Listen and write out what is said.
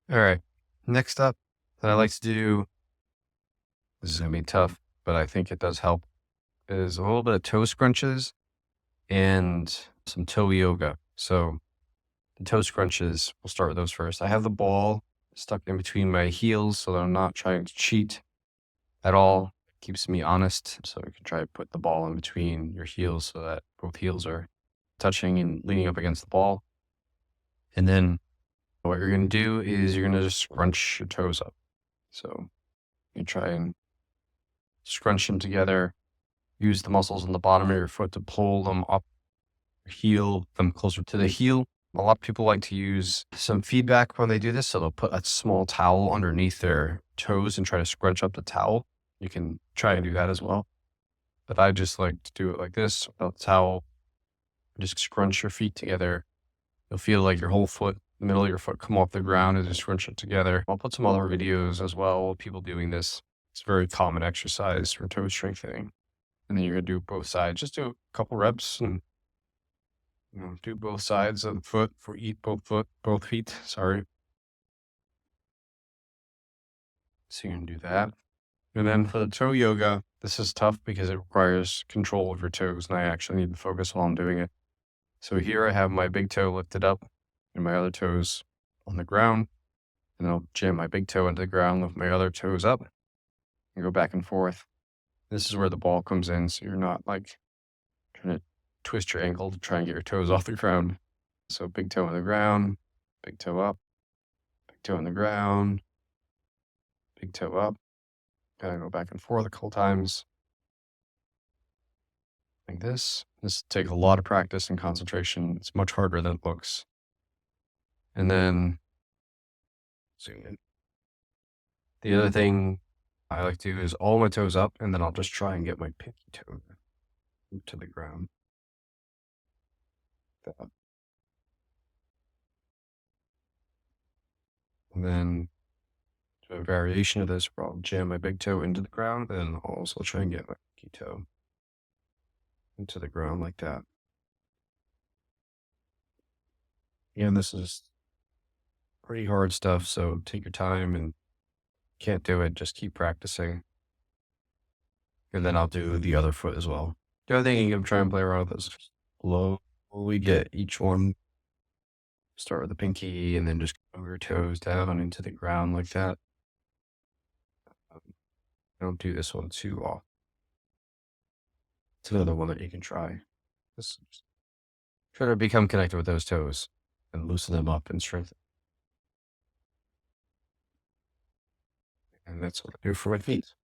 All right. Next up that I like to do, this is going to be tough, but I think it does help, is a little bit of toe scrunches and some toe yoga. So the toe scrunches, we'll start with those first. I have the ball stuck in between my heels so that I'm not trying to cheat at all. Keeps me honest. So you can try to put the ball in between your heels so that both heels are touching and leaning up against the ball. And then what you're going to do is you're going to just scrunch your toes up. So you try and scrunch them together. Use the muscles on the bottom of your foot to pull them up, heel them closer to the heel. A lot of people like to use some feedback when they do this. So they'll put a small towel underneath their toes and try to scrunch up the towel. You can try and do that as well. But I just like to do it like this, without the towel. Just scrunch your feet together. You'll feel like your whole foot, the middle of your foot come off the ground and just scrunch it together. I'll put some other videos as well of people doing this. It's a very common exercise for toe strengthening. And then you're gonna do both sides. Just do a couple reps and do both sides of the foot for both feet. Sorry. So you're gonna do that. And then for the toe yoga, this is tough because it requires control of your toes, and I actually need to focus while I'm doing it. So here I have my big toe lifted up and my other toes on the ground. And I'll jam my big toe into the ground with my other toes up and go back and forth. This is where the ball comes in, so you're not like trying to twist your ankle to try and get your toes off the ground. So big toe on the ground, big toe up, big toe on the ground, big toe up. Gotta go back and forth a couple times. Like this. This takes a lot of practice and concentration. It's much harder than it looks. And then zoom in. The other thing I like to do is all my toes up, and then I'll just try and get my pinky toe to the ground. That. And then do a variation of this where I'll jam my big toe into the ground, and I'll also try and get my pinky toe into the ground like that. Again, this is pretty hard stuff, so take your time, and can't do it, just keep practicing. And then I'll do the other foot as well. The other thing you can try and play around with is slowly get each one. Start with the pinky and then just go your toes down into the ground like that. Don't do this one too often. It's another one that you can try. Just try to become connected with those toes and loosen them up and strengthen. And that's what I do for my feet.